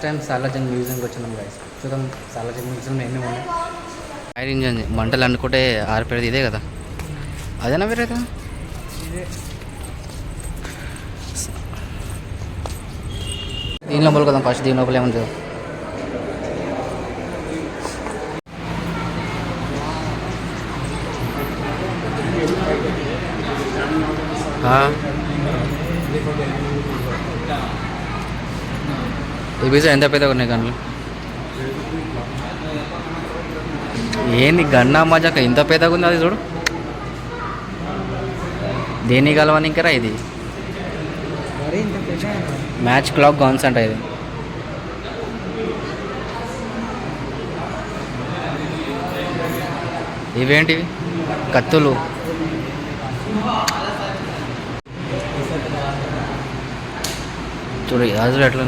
First time Salar Jung మ్యూజియంకి వచ్చినాం guys. చూద్దాం సాలార్జంగ్ మ్యూజియంలో ఎన్ని ఉన్నాయి. ఫైర్ ఇంజన్ మంటలు అనుకుంటే ఆరిపోయేది ఇదే కదా, అదేనా వేరే కదా? దీని లోపల కదా ఫస్ట్, దీని లోపల ఏముంది? ఈ బీజ ఎంత పెద్దగా ఉన్నాయి గన్లు? ఏంది గన్నా మజాక ఇంత పెద్దగా ఉంది? అది చూడు, దేని కలవని ఇంకరా ఇది మ్యాచ్ క్లాక్ గన్స్ అంట ఇది. ఇవేంటివి? కత్తులు. చూడు రాజులు ఎట్లా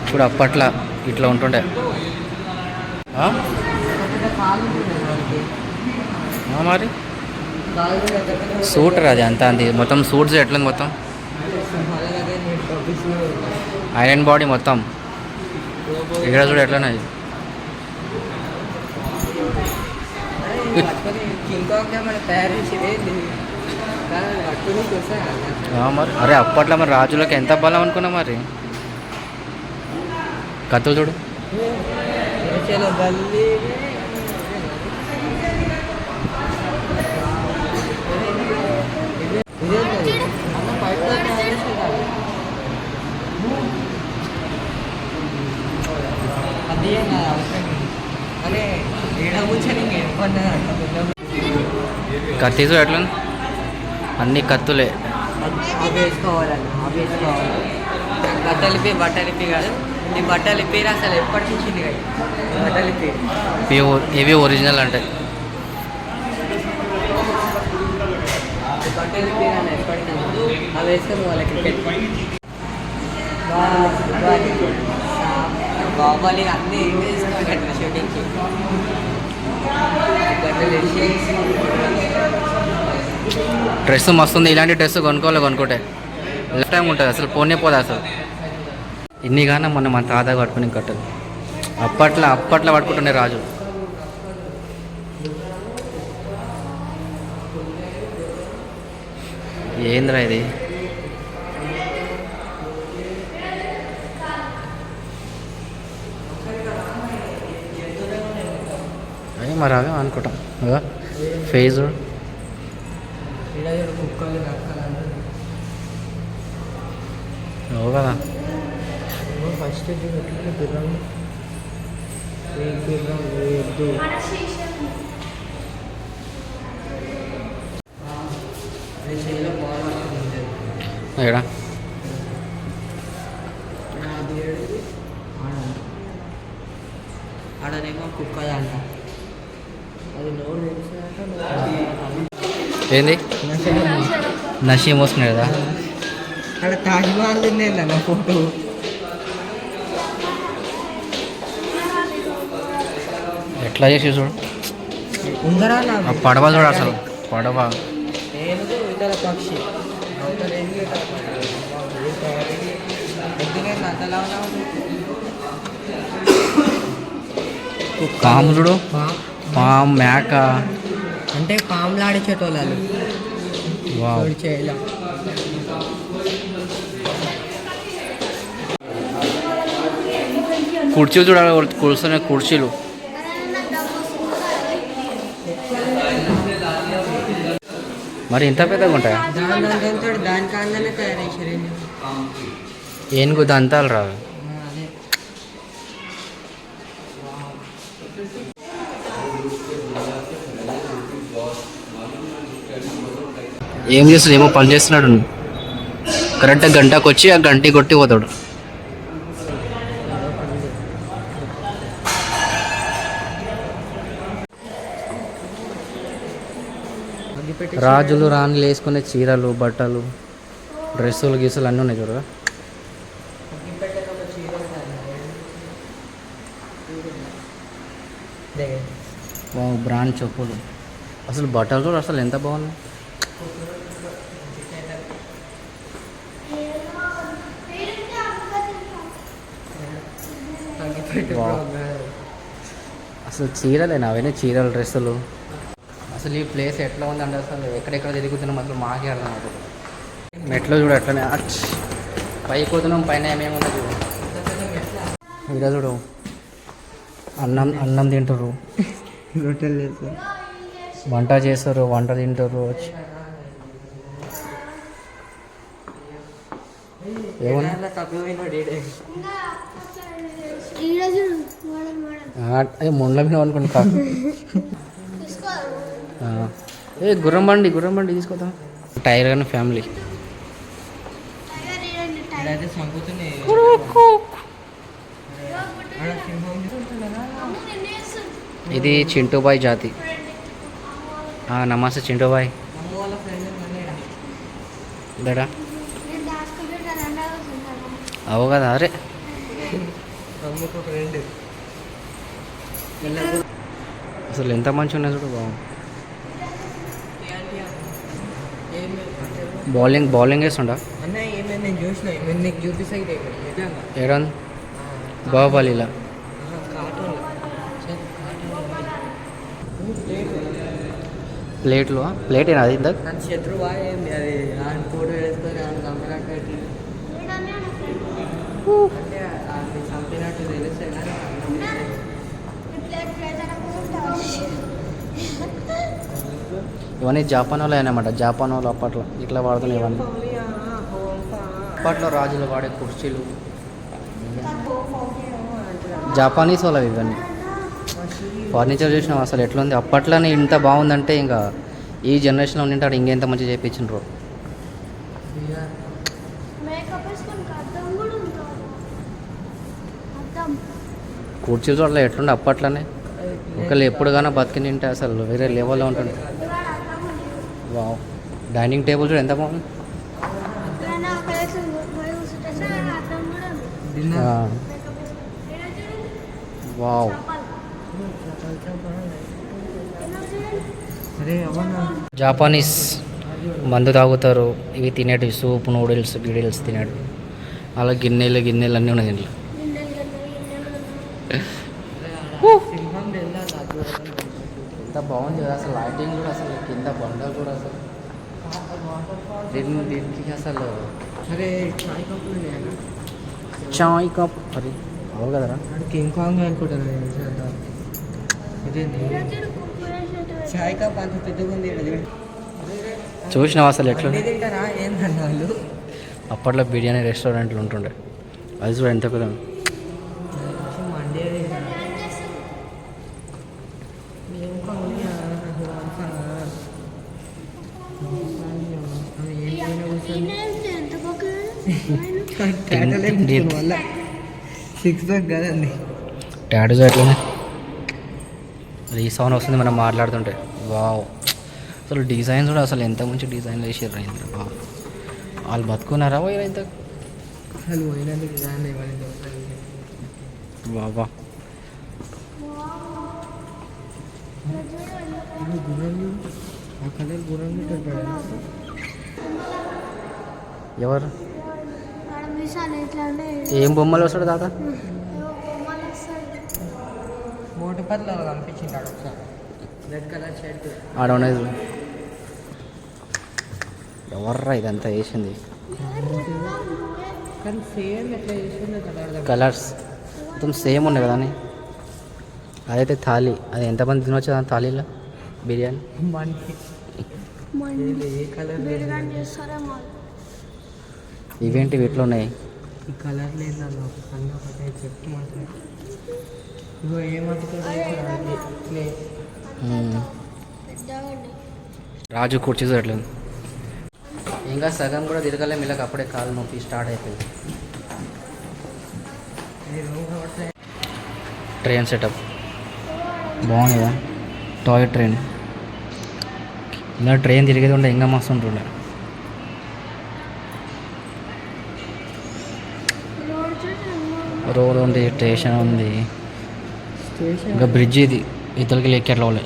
చూడు, అప్పట్లో ఇట్లా ఉంటుండే. మరి సూట్ రాదు అంతా, అంది మొత్తం సూట్స్ ఎట్లా మొత్తం ఐరన్ బాడీ మొత్తం. ఇక్కడ చూడు ఎట్లనే మరి. అరే అప్పట్లో మరి రాజులకి ఎంత బలం అనుకున్నా మరి. కత్తులు చూడు, కత్తి చూడు ఎట్లా, అన్ని కత్తులే. బట్టలిపి కాదు, ఈ బట్టలిపి అసలు ఎప్పటి నుంచి బట్టలిపి ఇవి ఒరిజినల్ అంటే. బట్టలిపి ఎప్పటికీ అవి వేసుకొని వాళ్ళ క్రికెట్ బాబాలి అన్నీ తీసుకుని షూటింగ్కి డ్రెస్ మస్తుంది. ఇలాంటి డ్రెస్ కొనుక్కుంటే లైఫ్ టైం ఉంటుంది, అసలు పోనే పోదు అసలు. ఇన్ని కానీ మొన్న మా తాత పట్టుకుని కట్టదు. అప్పట్లో పట్టుకుంటుండే రాజు. ఏంద్రా ఇది? అవి మరి అవే అనుకుంటాం కదా. ఫేజ్ కదా. ఫస్ట్ ఏడా ఆడనేమో కుక్క అంట, అది నోరు ఏంది నషి మోసుకున్నాడు కదా. అక్కడ తాజ్మహల్ తిందేందన్న ఫోటో. ఎట్లా చేసి చూడు, ఉందరా పడవ చూడు అసలు. పడవ ఏనుగు ఇతర పక్షి పాము చూడు, పాము మేక అంటే పాములు ఆడించేటోళ్ళు చేయలే. కుర్చీలు చూడాలి, కూర్చునే కుర్చీలు. మరి ఇంత పెద్దగా ఉంటాయా? దాని కాందనే తయారు చేశారు. ఏనుగు దంతాలు రావు. ఏం చేస్తాడు? ఏమో పని చేస్తున్నాడు. కరెక్ట్గా గంటకు వచ్చి ఆ గంటి కొట్టి పోతాడు. రాజులు రాణులు వేసుకునే చీరలు, బట్టలు, డ్రెస్సులు, గీసులు అన్నీ ఉన్నాయి చూడగా. బ్రాండ్ చెప్పులు. అసలు బట్టలు కూడా అసలు ఎంత బాగున్నాయి. వావ్. అసలు చీరలేనా అవన్నీ చీరలు డ్రెస్సులు. అసలు ఈ ప్లేస్ ఎట్లా ఉందంటే అసలు ఎక్కడెక్కడ తిరుగుతున్నాం అసలు మాకే అర్థం అవుతుంది. మెట్లు చూడు ఎట్లనే పైకి పోతున్నాం, పైన ఏమేమున్నా చూడు. ఇక్కడ చూడు అన్నం అన్నం తింటారు, రొట్టెలు చేస్తారు, వంట చేస్తారు, వంట తింటారు. ఏమన్నా ముండ్ల మీద అనుకుంటా. ఏ గుర్రం బండి తీసుకోదాం. టైర్ కానీ ఫ్యామిలీ. ఇది చింటూబాయ్ జాతి. నమస్తే చింటూబాయ్. బేడా అవు కదా. అరే అసలు ఎంత మంచి ఉన్నాయి చూడు. బౌలింగ్ వేస్తుండా ఏడా బాహుబలిలా. ప్లేట్ ఏనా అది ఇందాక? శత్రువా ఏంది అది? ఫోటో వేసుకొని చంపినట్టు అంటే అది చంపినట్టు తెలిస్తే కానీ ఇవన్నీ జపాన్ వాళ్ళు అయినమాట. జపాన్ వాళ్ళు అప్పట్లో ఇట్లా వాడుతున్నాయి ఇవన్నీ. అప్పట్లో రాజులు వాడే కుర్చీలు జపానీస్ వాళ్ళవి ఇవన్నీ. ఫర్నిచర్ చూసినాం అసలు ఎట్లుంది. అప్పట్లోనే ఇంత బాగుందంటే ఇంకా ఈ జనరేషన్లో ఉండింటాడు ఇంకెంత మంచిగా చేయించిండ్రు. కుర్చీలు అట్లా ఎట్లుండే అప్పట్లోనే. ఒకళ్ళు ఎప్పుడుగానో బతికి తింటే అసలు వేరే లెవెల్లో ఉంటుంది. వావ్, డైనింగ్ టేబుల్ చూడు ఎంత బాగుంది. వావ్, జాపానీస్ మందు తాగుతారు. ఇవి తినేటివి సూప్, నూడిల్స్, గిడిల్స్ తినేటి. అలా గిన్నెలు అన్నీ ఉన్నాయి దీంట్లో. ఎంత బాగుంది కదా అసలు. లైటింగ్ కూడా అసలు కింద బండలు కూడా అసలు దీనికి అసలు చాయ్ కప్ అది అవు కదరా. కింగ్ కాంగ్ అనుకుంటాను. చాయ్ కప్ అంత పెద్దగా ఉంది. చూసినావు అసలు ఎట్లా తింటారా ఏంటన్నా వాళ్ళు? అప్పట్లో బిర్యానీ రెస్టారెంట్లు ఉంటుండే. అది చూడ ఎంత పెద్ద. సిక్స్ ప్యాక్ కదండి. టాటూస్ అట్లనే రీసౌండ్ వస్తుంది మనం మాట్లాడుతుంటే. వావ్, అసలు డిజైన్స్ కూడా అసలు ఎంత మంచి డిజైన్లు వేసారు ఇంత. వాళ్ళు బతుకున్నారా పోయి ఇంత అసలు పోయినందుకు బాబా. ఎవరు ఏం బొమ్మలు వస్తాడు తాత? మోటుపత్లో కనిపించింటాడు ఒకసారి. రెడ్ కలర్ షర్ట్ ఆడనేది. ఎవర్రా ఇదంతా వేసింది? కానీ సేమ్ ఎట్లా చేసిందో కలర్స్ మొత్తం సేమ్ ఉన్నాయి కదా అని. అదైతే థాలీ. అది ఎంతమంది తినవచ్చు కదా థాలీలో బిర్యానీ? ఏ కలర్ ఇవేంటి వీటిలో ఉన్నాయి? ఈ కలర్ లేదు అన్న. ఒక కన్ను ఒకటే చెప్తూ మాట్లాడు. ఇగో ఏమంటుంది రాజు కుర్చీ చూడట్లేదు. ఇంకా సగం కూడా తిరగలే. మిల్లకి అప్పుడే కాలు నొప్పి స్టార్ట్ అయిపోయింది. ట్రైన్ సెటప్ బాగుంది కదా. Toy train. ఇలా ట్రైన్ తిరిగేది ఉండే ఇంకా మస్తు ఉంటుండే. రోడ్ ఉంది, స్టేషన్ ఉంది, ఇంకా బ్రిడ్జ్. ఇది ఇతలకి లెక్క ఎట్లా వాళ్ళే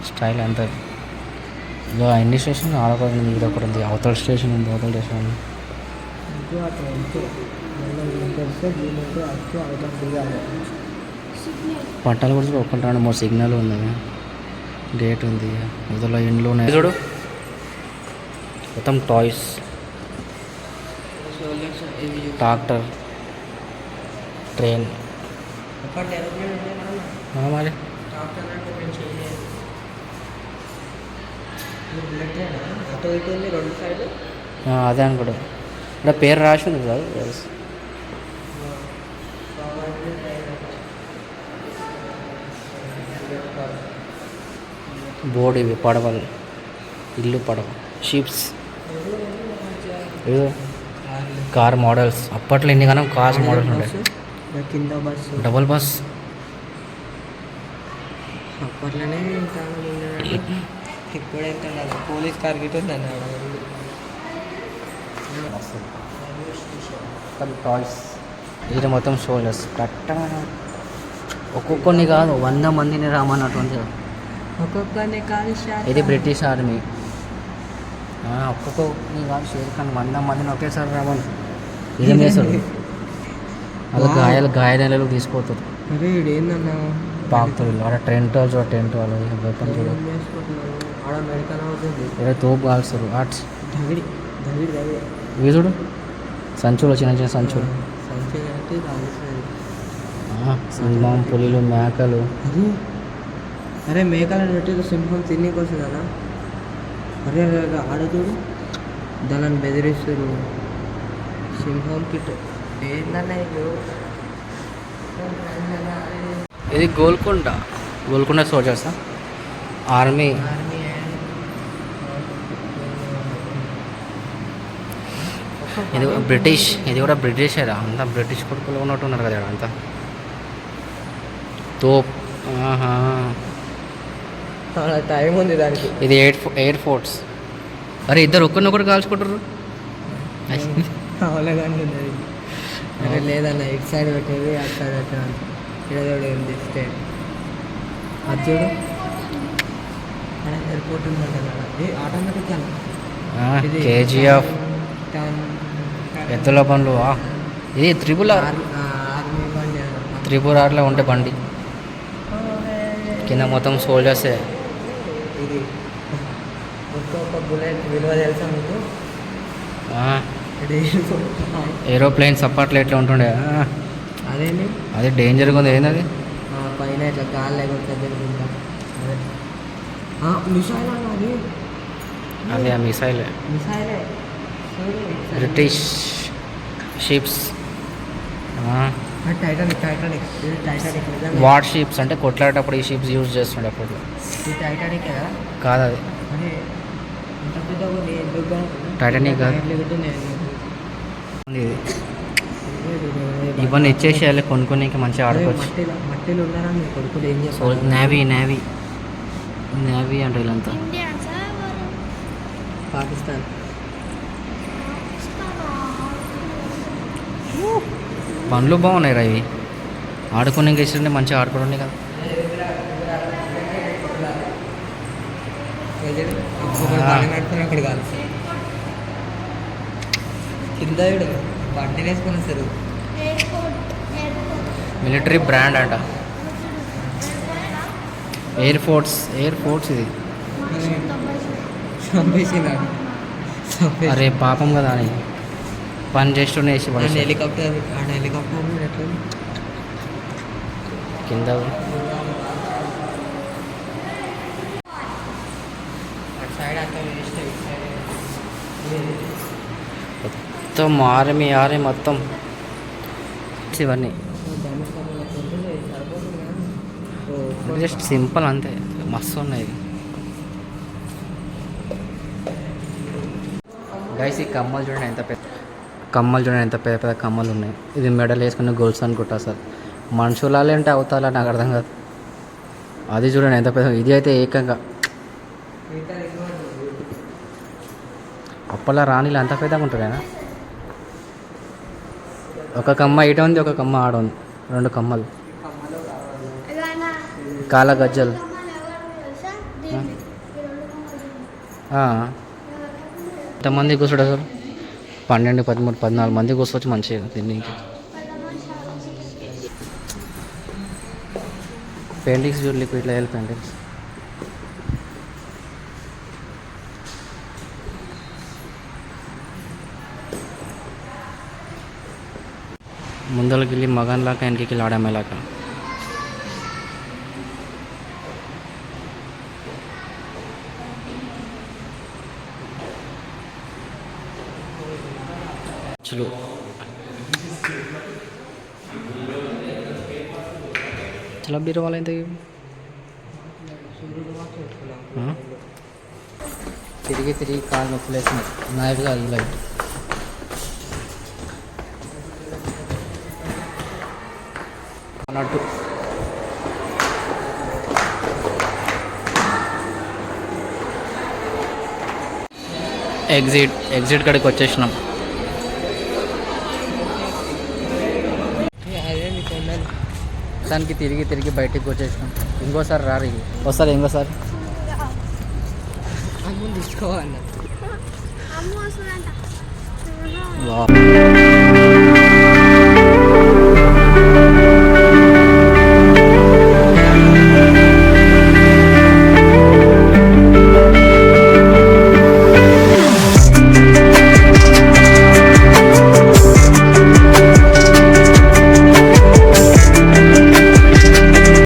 స్టైల్ అంతా. ఇలా ఎన్ని స్టేషన్ ఆడకూడదు. ఇది ఒకటి ఉంది, అవతల స్టేషన్ ఉంది, అవతల స్టేషన్ ఉంది. 10 అటు వెళ్తే మళ్ళీ ఇంకొస్తే దీనికి వచ్చి అవతల దిగాలి. పట్టాలు కూడా చూడు, ఒకటి రెండు మూడు సిగ్నల్ ఉంది, గేట్ ఉంది, ఇదిలో ఇండ్లు ఉన్నాయి చూడు, మొత్తం టాయ్స్, ట్రాక్టర్, ట్రైన్. ఒకటి ఏరోప్లేన్ ఉంటే మనం మరి ట్రాక్టర్ అంటే నేను చేయలేదు. బుల్లెట్ ట్రైన్ అటు ఇటు ఉంది రెండు సైడ్. అదే అనుకోడు, ఇక్కడ పేరు రాసి ఉంది కదా. బోర్డు ఇవి పడవలు, ఇల్లు పడవ, షిప్స్, ఇవి కార్ మోడల్స్. అప్పట్లో ఎన్ని కన్నా కార్స్ మోడల్స్ ఉండే. కింద బస్సు డబుల్ బస్ అప్పట్లోనే చాలా ఉండేది. ఇప్పుడైతే పోలీస్ కార్ గిట్ ఉంది అన్న టాయ్స్. ఇది మొత్తం షోల్డర్స్ కరెక్ట్. ఒక్కొక్కరిని కాదు 100 మందిని రామన్నటువంటి. ఒక్కొక్కరిని కాదు ఇది బ్రిటిష్ ఆర్మీ. ఒక్కొక్కరిని కాదు షేర్ ఖాన్ 100 మందిని ఒకేసారి రామని ఏం చేస్తాడు. అలా గాయాలు తీసుకోతారు. అరే ఏందన్నా పాకుతారు. అక్కడ టెంట్ వాళ్ళు టెంట్ వాళ్ళు వెపన్ చూడ ఆడ అమెరికన్ అవుతుంది. ఏదో తోపు కాల్స్తారు. ఆర్ట్స్ దవిడి దవిడి దవిడి ఇవి చూడు, సంచులు, చిన్న చిన్న సంచులు, సంచి అంటే కాలుస్తుంది. సింహం, పులిలు, మేకలు. అరే మేకలను పెట్టి సింహం తిన్నీకి వస్తుంది అన్న. అరే ఆడ చూడు, దానిని బెదిరిస్తారు. సింహం కిట్ ఏందన్నా ఇది గోల్కొండ సోల్జర్స్ ఆర్మీ. ఇది బ్రిటిష్, ఇది కూడా బ్రిటిషేరా. అంతా బ్రిటిష్ కొడుకులు ఉన్నట్టున్నారు కదా ఇక్కడ అంతా. తోప్. టైం ఉంది దానికి. ఇది ఎయిర్ ఫోర్స్. అరే ఇద్దరు ఒక్కరినొకరు కాల్చుకుంటారు. అవలగానే ఉంది. అరే లేదన్న ఇటు సైడ్ పెట్టేది అటు సైడ్ పెట్టాను. ఇక్కడ చూడు ఏంది స్టేట్ అది చూడు. అక్కడ ఎయిర్పోర్ట్ ఉందంట కదా. ఆటోమేటిక్ అన్న కేజీఎఫ్ ఎత్తుల బండ్లు. ఇది ఆర్మీ బండి అన్న. 3R ఉంటే బండి కింద మొత్తం సోల్జర్సే. ఇది ఒక్కొక్క బుల్లెట్ విలువ తెలుసా మీకు? ఇది ఏరోప్లేన్స్ అప్పట్లో ఎట్లా ఉంటుండే. అదేంటి అది డేంజర్గా ఉంది. ఏంది అది? పైన ఇట్లా గాలి లేకపోతే మిసైల్ అన్నది. అది ఆ మిసైలే. మిసైలే బ్రిటిష్ షిప్స్. టైటానిక్ టైటానిక్ ఇది టైటానిక్. వార్ షిప్స్ అంటే కొట్లాడేటప్పుడు ఈ షిప్స్ యూజ్ చేస్తుండే అప్పట్లో. ఇది టైటానిక్ కదా. కాదు అది అదే ఇంత పెద్దగా టైటానిక్ కాదు. ఇది ఇవన్నీ ఇచ్చేసేయాలి కొనుక్కొని మంచిగా ఆడుకోవచ్చు. మట్టిలో ఉన్నారా మీ కొడుకులు ఏం చేస్తారు? నేవీ అంటే వీళ్ళంతా పాకిస్తాన్. బండ్లు బాగున్నాయి రా ఇవి. ఆడుకునే ఇస్తుంటే మంచిగా ఆడుకోండి కదా. అక్కడ కాదు కింద బండి వేసుకొని వస్తారు. మిలిటరీ బ్రాండ్ అంట. ఎయిర్ ఫోర్స్ ఇది. చంపేసినాడు. అరే పాపం కదా అని పని చేస్తూనే వేసి హెలికాప్టర్ ఎట్లా కింద. సైడ్ అంతా వేస్ట్. మొత్తం ఆర్మీ మొత్తం ఇవన్నీ జస్ట్ సింపుల్ అంతే. మస్తు ఉన్నాయి గైస్. ఈ కమ్మలు చూడండి ఎంత పెద్ద కమ్మలు ఉన్నాయి. ఇది మెడల్ వేసుకున్న గోల్స్ అనుకుంటా. అసలు మనుషులాలే అంటే అవుతారా నాకు అర్థం కాదు. అది చూడండి ఎంత పెద్ద. ఇది అయితే ఏకంగా అప్పలా రాణిలు అంత పెద్దగా ఉంటుందేనా. ఒక కమ్మ ఇట ఉంది, ఒక కమ్మ ఆడ ఉంది. 2 కమ్మలు. కాల గజ్జలు. ఎంతమంది కూర్చోడు అసలు. 12, 13, 14 మంది కూర్చోవచ్చు మంచిగా తిండికి. పెయింటింగ్స్ చూడు, లిక్విడ్ లేయల్ పెయింటింగ్స్. ముందరకి వెళ్ళి మగన్లాగా వెనక్కి వెళ్ళి ఆడమేలాగా. చలో చలో బీరు వాళ్ళ ఎంత తిరిగి తిరిగి కాలు నొప్పులు వేసినాయి. నైట్ కాదు లైట్. అన్నట్టు ఎగ్జిట్ కాడికి వచ్చేసినాం. దానికి తిరిగి తిరిగి బయటికి వచ్చేసినాం. ఇంకోసారి రారు. వస్తారు ఇంకోసారి. తీసుకోవాలన్న వా